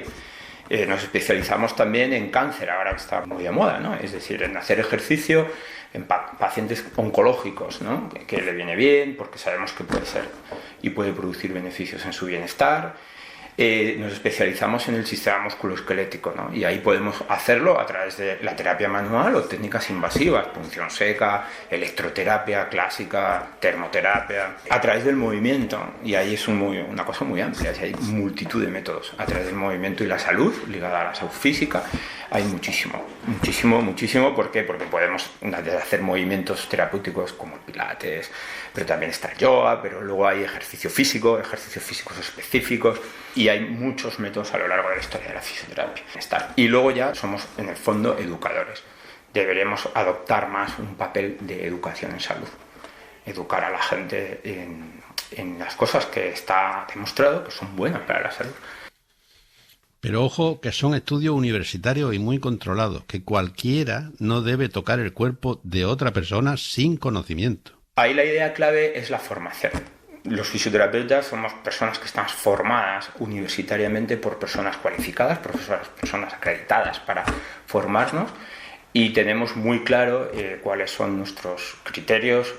Nos especializamos también en cáncer, ahora que está muy de moda, ¿no? Es decir, en hacer ejercicio en pacientes oncológicos, ¿no? Que le viene bien porque sabemos que puede ser y puede producir beneficios en su bienestar. Nos especializamos en el sistema musculoesquelético, ¿no? Y ahí podemos hacerlo a través de la terapia manual o técnicas invasivas, punción seca, electroterapia clásica, termoterapia, a través del movimiento. Y ahí es una cosa muy amplia, hay multitud de métodos. A través del movimiento y la salud, ligada a la salud física, hay muchísimo. ¿Por qué? Porque podemos hacer movimientos terapéuticos como el pilates, pero también está el yoga, pero luego hay ejercicios físicos específicos, y hay muchos métodos a lo largo de la historia de la fisioterapia. Y luego ya somos, en el fondo, educadores. Deberemos adoptar más un papel de educación en salud. Educar a la gente en las cosas que está demostrado que son buenas para la salud. Pero ojo, que son estudios universitarios y muy controlados, que cualquiera no debe tocar el cuerpo de otra persona sin conocimiento. Ahí la idea clave es la formación. Los fisioterapeutas somos personas que están formadas universitariamente por personas cualificadas, personas acreditadas para formarnos, y tenemos muy claro cuáles son nuestros criterios,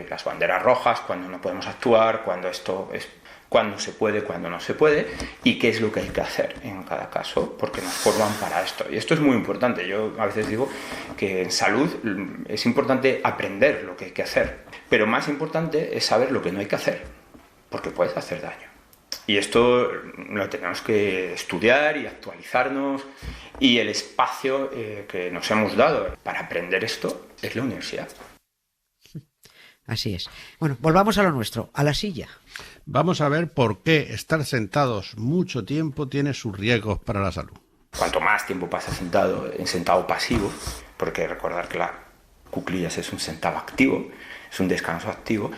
las banderas rojas, cuándo no podemos actuar, cuándo se puede, cuándo no se puede, y qué es lo que hay que hacer en cada caso, porque nos forman para esto. Y esto es muy importante. Yo a veces digo que en salud es importante aprender lo que hay que hacer, pero más importante es saber lo que no hay que hacer, porque puedes hacer daño. Y esto lo tenemos que estudiar y actualizarnos, y el espacio que nos hemos dado para aprender esto es la universidad. Así es. Bueno, volvamos a lo nuestro, a la silla. Vamos a ver por qué estar sentados mucho tiempo tiene sus riesgos para la salud. Cuanto más tiempo pasas sentado, en sentado pasivo, porque recordar que la cuclillas es un sentado activo, es un descanso activo,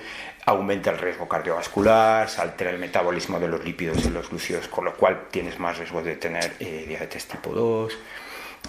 aumenta el riesgo cardiovascular, se altera el metabolismo de los lípidos en los glúteos, con lo cual tienes más riesgo de tener diabetes tipo 2,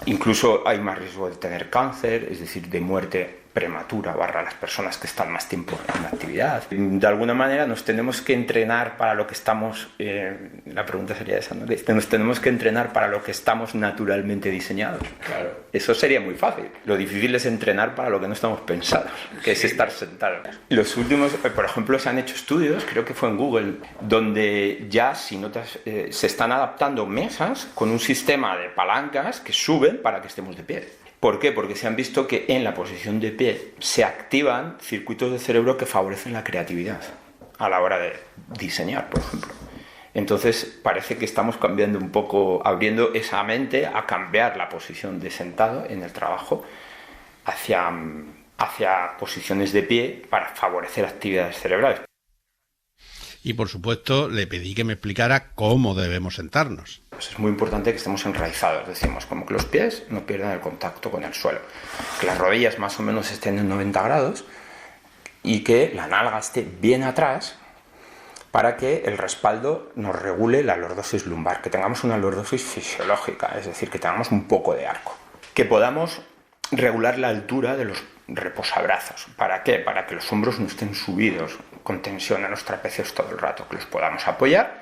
incluso hay más riesgo de tener cáncer, es decir, de muerte prematura / las personas que están más tiempo en la actividad. De alguna manera nos tenemos que entrenar para lo que estamos, la pregunta sería esa, ¿no? Nos tenemos que entrenar para lo que estamos naturalmente diseñados. Claro. Eso sería muy fácil. Lo difícil es entrenar para lo que no estamos pensados, que es estar sentados. Los últimos, por ejemplo, se han hecho estudios, creo que fue en Google, donde ya se están adaptando mesas con un sistema de palancas que suben para que estemos de pie. ¿Por qué? Porque se han visto que en la posición de pie se activan circuitos de cerebro que favorecen la creatividad a la hora de diseñar, por ejemplo. Entonces parece que estamos cambiando un poco, abriendo esa mente a cambiar la posición de sentado en el trabajo hacia posiciones de pie para favorecer actividades cerebrales. Y por supuesto le pedí que me explicara cómo debemos sentarnos. Pues es muy importante que estemos enraizados, decimos, como que los pies no pierdan el contacto con el suelo, que las rodillas más o menos estén en 90 grados y que la nalga esté bien atrás para que el respaldo nos regule la lordosis lumbar, que tengamos una lordosis fisiológica, es decir, que tengamos un poco de arco, que podamos regular la altura de los reposabrazos. ¿Para qué? Para que los hombros no estén subidos con tensión a los trapecios todo el rato, que los podamos apoyar.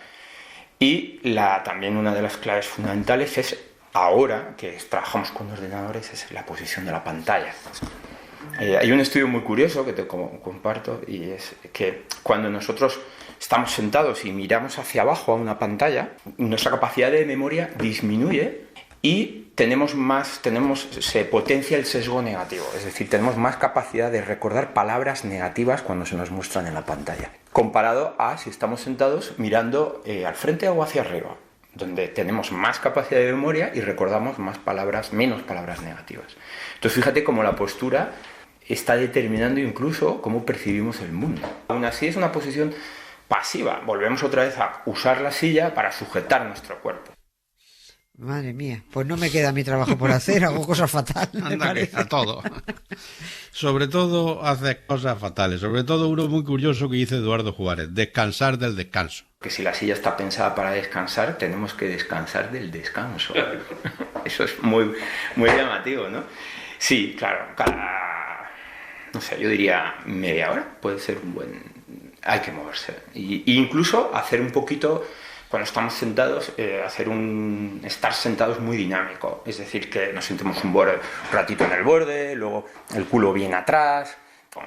Y también una de las claves fundamentales es, ahora que trabajamos con ordenadores, es la posición de la pantalla. Hay un estudio muy curioso que te comparto, y es que cuando nosotros estamos sentados y miramos hacia abajo a una pantalla, nuestra capacidad de memoria disminuye y se potencia el sesgo negativo, es decir, tenemos más capacidad de recordar palabras negativas cuando se nos muestran en la pantalla, comparado a si estamos sentados mirando al frente o hacia arriba, donde tenemos más capacidad de memoria y recordamos menos palabras negativas. Entonces fíjate cómo la postura está determinando incluso cómo percibimos el mundo. Aún así es una posición pasiva, volvemos otra vez a usar la silla para sujetar nuestro cuerpo. Madre mía, pues no me queda mi trabajo por hacer, hago cosas fatales. Ándale, a todo. Sobre todo hace cosas fatales. Sobre todo uno muy curioso que dice Eduardo Juárez, descansar del descanso. Que si la silla está pensada para descansar, tenemos que descansar del descanso. Eso es muy, muy llamativo, ¿no? Sí, claro, no sé, yo diría media hora puede ser un buen... Hay que moverse. Y incluso hacer un poquito... Cuando estamos sentados, estar sentados muy dinámico, es decir, que nos sentemos un ratito en el borde, luego el culo bien atrás,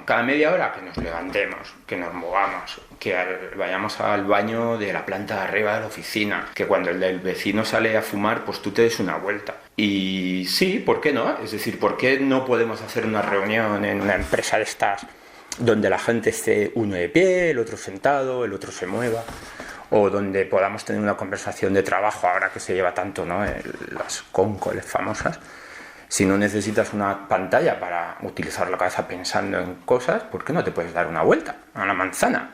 cada media hora que nos levantemos, que nos movamos, que vayamos al baño de la planta de arriba de la oficina, que cuando el vecino sale a fumar, pues tú te des una vuelta. Y sí, ¿por qué no? Es decir, ¿por qué no podemos hacer una reunión en una empresa de estas donde la gente esté uno de pie, el otro sentado, el otro se mueva? O donde podamos tener una conversación de trabajo, ahora que se lleva tanto, ¿no? Las cóncoles famosas. Si no necesitas una pantalla para utilizar la cabeza pensando en cosas, ¿por qué no te puedes dar una vuelta a la manzana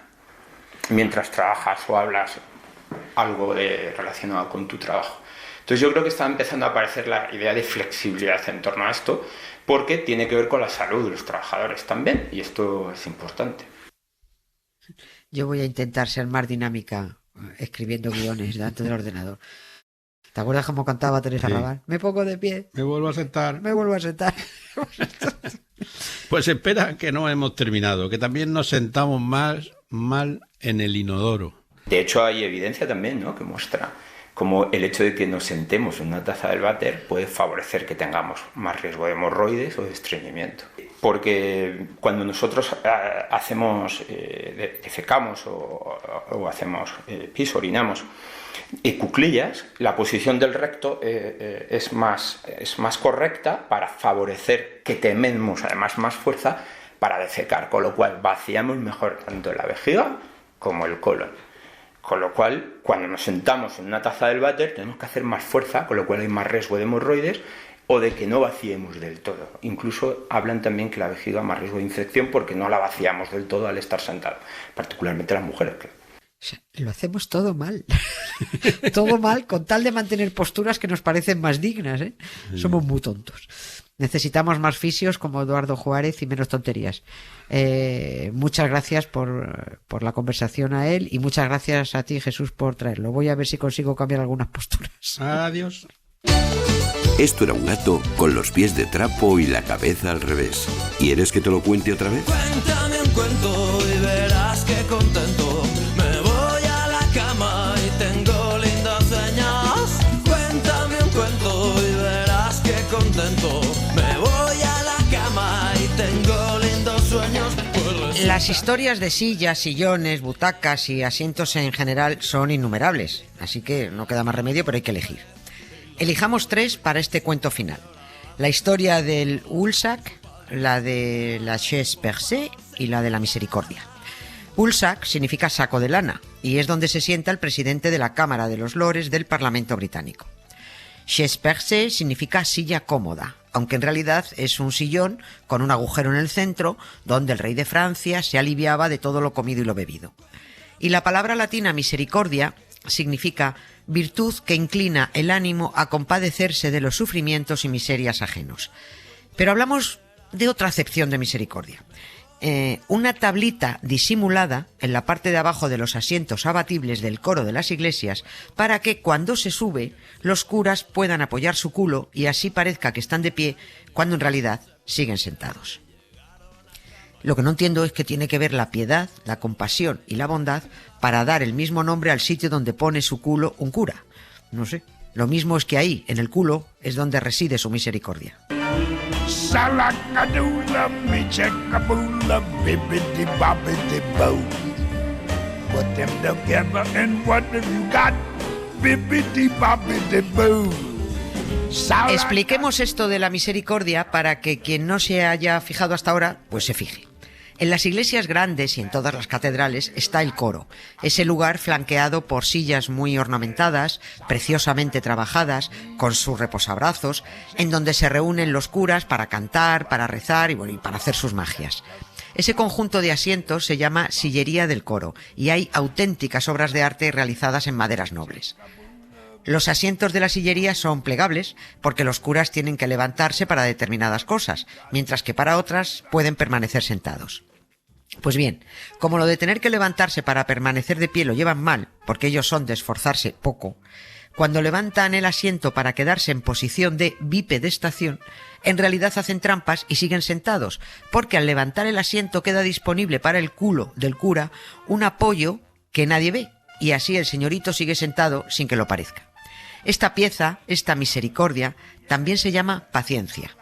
mientras trabajas o hablas algo relacionado con tu trabajo? Entonces yo creo que está empezando a aparecer la idea de flexibilidad en torno a esto, porque tiene que ver con la salud de los trabajadores también, y esto es importante. Yo voy a intentar ser más dinámica escribiendo guiones delante del ordenador. ¿Te acuerdas cómo cantaba Teresa Raval? Me pongo de pie. Me vuelvo a sentar. Me vuelvo a sentar. Pues espera, que no hemos terminado, que también nos sentamos más mal en el inodoro. De hecho hay evidencia también, ¿no?, que muestra cómo el hecho de que nos sentemos en una taza del váter puede favorecer que tengamos más riesgo de hemorroides o de estreñimiento. Porque cuando nosotros defecamos o hacemos pis, orinamos cuclillas, la posición del recto es más correcta para favorecer que tenemos además más fuerza para defecar, con lo cual vaciamos mejor tanto la vejiga como el colon. Con lo cual, cuando nos sentamos en una taza del váter, tenemos que hacer más fuerza, con lo cual hay más riesgo de hemorroides o de que no vaciemos del todo. Incluso hablan también que la vejiga más riesgo de infección porque no la vaciamos del todo al estar sentado, particularmente las mujeres, claro. O sea, lo hacemos todo mal. Todo mal con tal de mantener posturas que nos parecen más dignas, ¿eh? Sí. Somos muy tontos. Necesitamos más fisios como Eduardo Juárez y menos tonterías. Muchas gracias por la conversación a él y muchas gracias a ti, Jesús, por traerlo. Voy a ver si consigo cambiar algunas posturas. Adiós. Esto era un gato con los pies de trapo y la cabeza al revés. ¿Quieres que te lo cuente otra vez? Cuéntame un cuento y verás que contento. Me voy a la cama y tengo lindas señas. Cuéntame un cuento y verás que contento. Me voy a la cama y tengo lindos sueños. Las historias de sillas, sillones, butacas y asientos en general son innumerables, así que no queda más remedio, pero hay que elegir. Elijamos 3 para este cuento final. La historia del Woolsack, la de la chaise percée y la de la misericordia. Woolsack significa saco de lana y es donde se sienta el presidente de la Cámara de los Lores del Parlamento británico. Chaise percée significa silla cómoda, aunque en realidad es un sillón con un agujero en el centro donde el rey de Francia se aliviaba de todo lo comido y lo bebido. Y la palabra latina misericordia significa virtud que inclina el ánimo a compadecerse de los sufrimientos y miserias ajenos. Pero hablamos de otra acepción de misericordia. Una tablita disimulada en la parte de abajo de los asientos abatibles del coro de las iglesias para que cuando se sube los curas puedan apoyar su culo y así parezca que están de pie cuando en realidad siguen sentados. Lo que no entiendo es que tiene que ver la piedad, la compasión y la bondad para dar el mismo nombre al sitio donde pone su culo un cura. No sé. Lo mismo es que ahí, en el culo, es donde reside su misericordia. Salagadoola, me checkaboola, bibbidi bobbidi boo. Put them together and what have you got? Bibbidi bobbidi boo. Expliquemos esto de la misericordia para que quien no se haya fijado hasta ahora, pues se fije. En las iglesias grandes y en todas las catedrales está el coro, ese lugar flanqueado por sillas muy ornamentadas, preciosamente trabajadas, con sus reposabrazos, en donde se reúnen los curas para cantar, para rezar y para hacer sus magias. Ese conjunto de asientos se llama sillería del coro y hay auténticas obras de arte realizadas en maderas nobles. Los asientos de la sillería son plegables porque los curas tienen que levantarse para determinadas cosas, mientras que para otras pueden permanecer sentados. Pues bien, como lo de tener que levantarse para permanecer de pie lo llevan mal, porque ellos son de esforzarse poco, cuando levantan el asiento para quedarse en posición de bipedestación, en realidad hacen trampas y siguen sentados, porque al levantar el asiento queda disponible para el culo del cura un apoyo que nadie ve, y así el señorito sigue sentado sin que lo parezca. Esta pieza, esta misericordia, también se llama paciencia.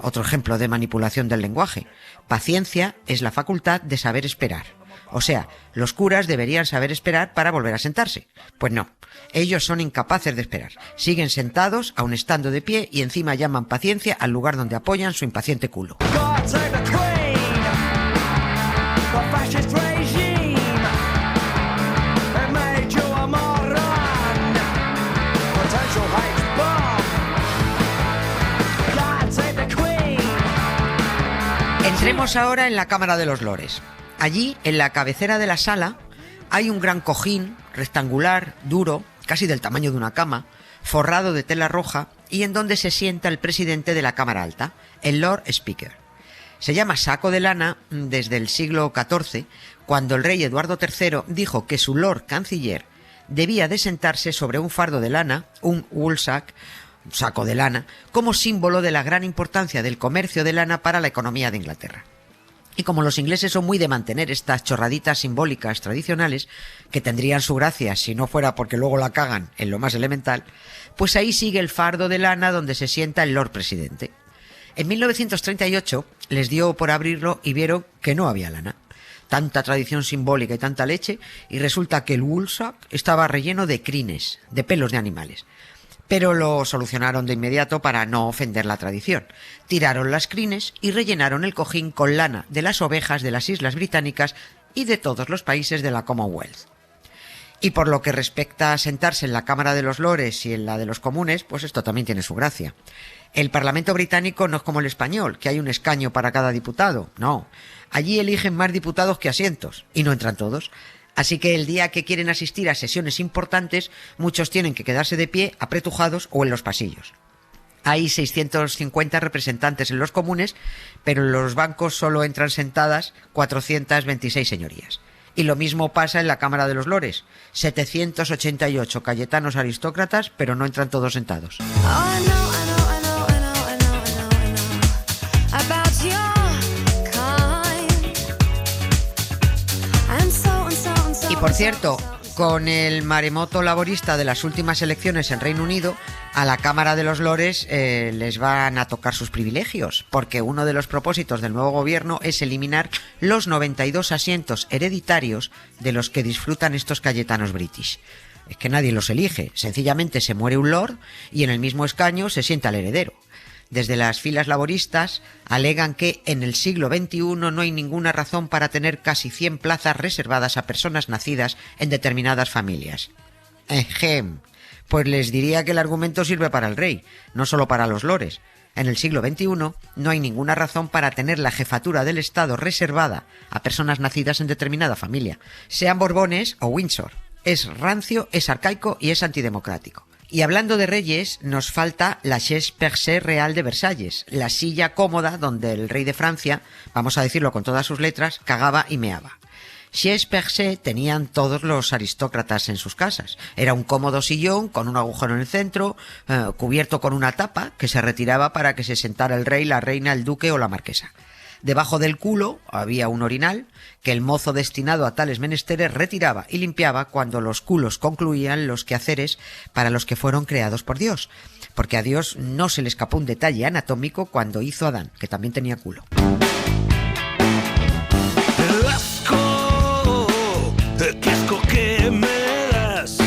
Otro ejemplo de manipulación del lenguaje. Paciencia es la facultad de saber esperar. O sea, los curas deberían saber esperar para volver a sentarse. Pues no, ellos son incapaces de esperar. Siguen sentados, aun estando de pie, y encima llaman paciencia al lugar donde apoyan su impaciente culo. Entremos ahora en la Cámara de los Lores. Allí, en la cabecera de la sala, hay un gran cojín rectangular, duro, casi del tamaño de una cama, forrado de tela roja y en donde se sienta el presidente de la Cámara Alta, el Lord Speaker. Se llama saco de lana desde el siglo XIV, cuando el rey Eduardo III dijo que su Lord Canciller debía de sentarse sobre un fardo de lana, un woolsack, un saco de lana, como símbolo de la gran importancia del comercio de lana para la economía de Inglaterra. Y como los ingleses son muy de mantener estas chorraditas simbólicas tradicionales, que tendrían su gracia si no fuera porque luego la cagan en lo más elemental, pues ahí sigue el fardo de lana donde se sienta el Lord Presidente. En 1938 les dio por abrirlo y vieron que no había lana. Tanta tradición simbólica y tanta leche, y resulta que el woolsack estaba relleno de crines, de pelos de animales. Pero lo solucionaron de inmediato para no ofender la tradición. Tiraron las crines y rellenaron el cojín con lana de las ovejas de las Islas Británicas y de todos los países de la Commonwealth. Y por lo que respecta a sentarse en la Cámara de los Lores y en la de los Comunes, pues esto también tiene su gracia. El Parlamento británico no es como el español, que hay un escaño para cada diputado. No, allí eligen más diputados que asientos, y no entran todos. Así que el día que quieren asistir a sesiones importantes, muchos tienen que quedarse de pie, apretujados o en los pasillos. Hay 650 representantes en los comunes, pero en los bancos solo entran sentadas 426 señorías. Y lo mismo pasa en la Cámara de los Lores. 788 cayetanos aristócratas, pero no entran todos sentados. Y por cierto, con el maremoto laborista de las últimas elecciones en Reino Unido, a la Cámara de los Lores les van a tocar sus privilegios, porque uno de los propósitos del nuevo gobierno es eliminar los 92 asientos hereditarios de los que disfrutan estos cayetanos british. Es que nadie los elige, sencillamente se muere un lord y en el mismo escaño se sienta el heredero. Desde las filas laboristas alegan que en el siglo XXI no hay ninguna razón para tener casi 100 plazas reservadas a personas nacidas en determinadas familias. Pues les diría que el argumento sirve para el rey, no solo para los lores. En el siglo XXI no hay ninguna razón para tener la jefatura del Estado reservada a personas nacidas en determinada familia, sean Borbones o Windsor. Es rancio, es arcaico y es antidemocrático. Y hablando de reyes, nos falta la chaise percée real de Versalles, la silla cómoda donde el rey de Francia, vamos a decirlo con todas sus letras, cagaba y meaba. Chaise percée tenían todos los aristócratas en sus casas. Era un cómodo sillón con un agujero en el centro, cubierto con una tapa que se retiraba para que se sentara el rey, la reina, el duque o la marquesa. Debajo del culo había un orinal que el mozo destinado a tales menesteres retiraba y limpiaba cuando los culos concluían los quehaceres para los que fueron creados por Dios. Porque a Dios no se le escapó un detalle anatómico cuando hizo a Adán, que también tenía culo. ¡Qué asco que me das!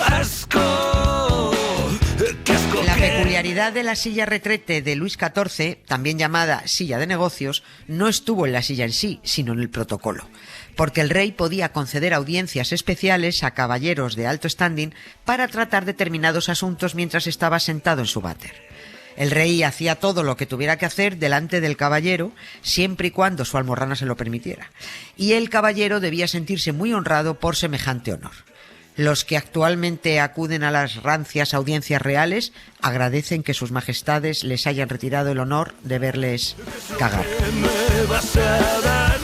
¡Asco! ¡Qué asco! La peculiaridad de la silla retrete de Luis XIV, también llamada silla de negocios, no estuvo en la silla en sí, sino en el protocolo. Porque el rey podía conceder audiencias especiales a caballeros de alto standing para tratar determinados asuntos mientras estaba sentado en su váter. El rey hacía todo lo que tuviera que hacer delante del caballero, siempre y cuando su almorrana se lo permitiera. Y el caballero debía sentirse muy honrado por semejante honor. Los que actualmente acuden a las rancias audiencias reales agradecen que sus majestades les hayan retirado el honor de verles cagar. ¿Me vas a dar?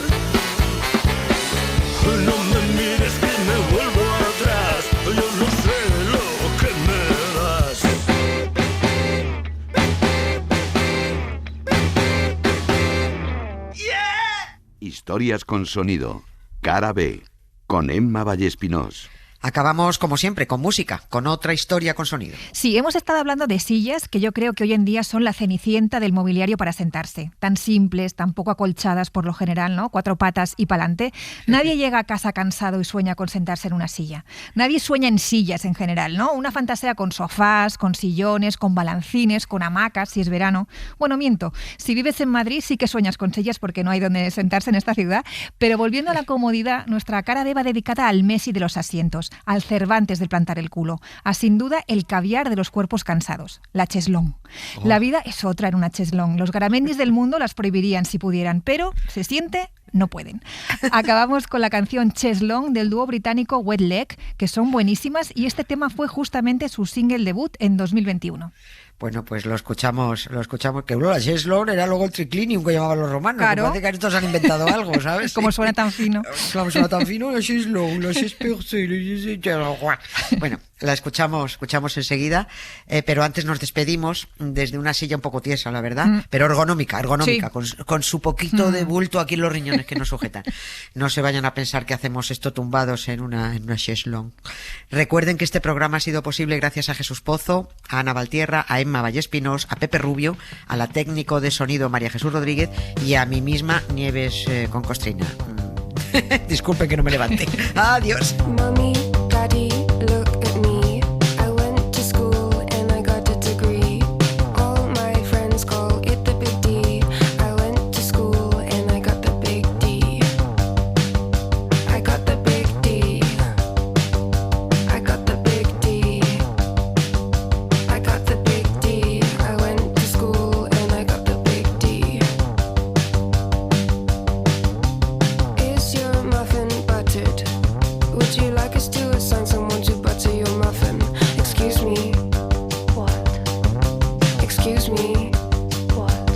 No me mires que me vuelvo atrás. Yo no sé lo que me das. Historias con sonido. Cara B. Con Emma Vallespinós. Acabamos, como siempre, con música, con otra historia con sonido. Sí, hemos estado hablando de sillas que yo creo que hoy en día son la cenicienta del mobiliario para sentarse. Tan simples, tan poco acolchadas por lo general, ¿no? 4 patas y pa'lante. Nadie llega a casa cansado y sueña con sentarse en una silla. Nadie sueña en sillas en general, ¿no? Una fantasía con sofás, con sillones, con balancines, con hamacas, si es verano. Bueno, miento. Si vives en Madrid sí que sueñas con sillas porque no hay donde sentarse en esta ciudad. Pero volviendo a la comodidad, nuestra cara B va dedicada al Messi de los asientos, al Cervantes del plantar el culo, a sin duda el caviar de los cuerpos cansados, la cheslón. Oh. La vida es otra en una cheslón. Los garamendis del mundo las prohibirían si pudieran, pero se siente, no pueden. Acabamos con la canción Cheslong del dúo británico Wet Leg, que son buenísimas, y este tema fue justamente su single debut en 2021. Bueno, pues lo escuchamos, que la cheslón era luego el triclinium que llamaban los romanos. Claro. Me parece que estos han inventado algo, ¿sabes? Como suena tan fino. Como suena tan fino, la cheslón, la Bueno, la escuchamos enseguida, pero antes nos despedimos desde una silla un poco tiesa, la verdad, pero ergonómica, sí. con su poquito de bulto aquí en los riñones que nos sujetan. No se vayan a pensar que hacemos esto tumbados en una cheslón. Recuerden que este programa ha sido posible gracias a Jesús Pozo, a Ana Valtierra, a Emma Vallespinós, a Pepe Rubio, a la técnico de sonido María Jesús Rodríguez y a mí misma, Nieves con Costrina. Disculpen que no me levante. Adiós. Mommy, Daddy, look at me. I went to school and I got a degree. All my friends call it the big D. I went to school and I got the big D. I got the big D. I got the big D. I got the big D. I went to school and I got the big D. Is your muffin buttered? Would you like us to assign someone to butter your muffin? Excuse me. What? Excuse me. What?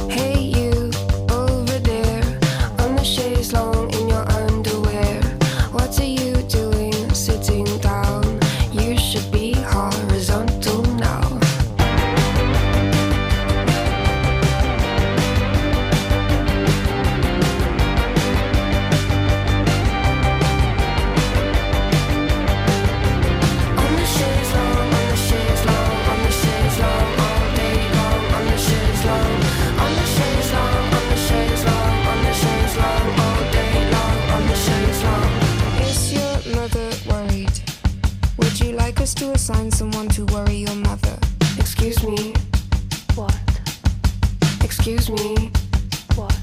Hey you, over there, on the chaise longue in your underwear. What are you doing sitting down? You should be horizontal now. On the chaise longue, on the chaise longue, on the chaise longue, all day long, on the chaise longue, on the chaise longue, on the chaise longue, on the chaise longue, all day long, on the chaise longue. Is your mother worried? Would you like us to assign someone to worry your mother? Excuse me. What? Excuse me. What?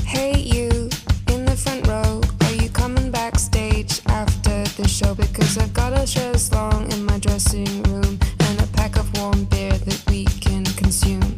Hey you, in the front row, are you coming backstage after the show? Because I've got a chaise longue in my dressing room and a pack of warm beer that we can consume.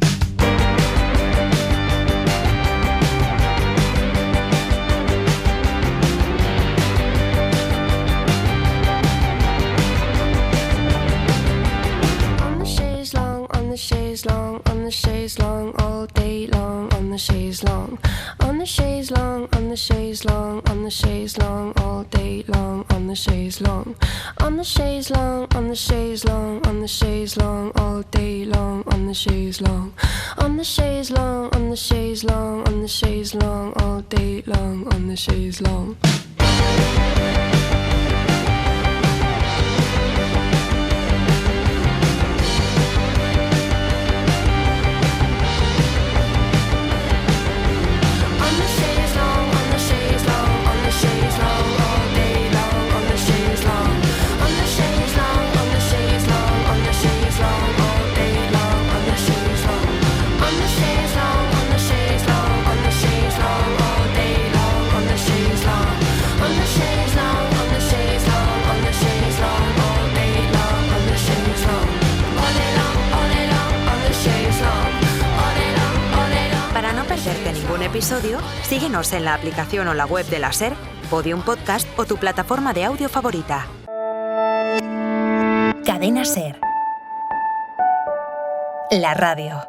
On the chaise longue, on the chaise longue, on the chaise longue, all day long, on on the chaise long, on the chaise long, on the chaise long, on the chaise long, all day long, on the chaise long, on the chaise long, on the chaise long, on the chaise long, all day long, on the chaise long, on the chaise long, on the chaise long, on the chaise long, all day long, on the chaise long. Para no perderte ningún episodio, síguenos en la aplicación o la web de la SER, Podium Podcast o tu plataforma de audio favorita. Cadena SER. La radio.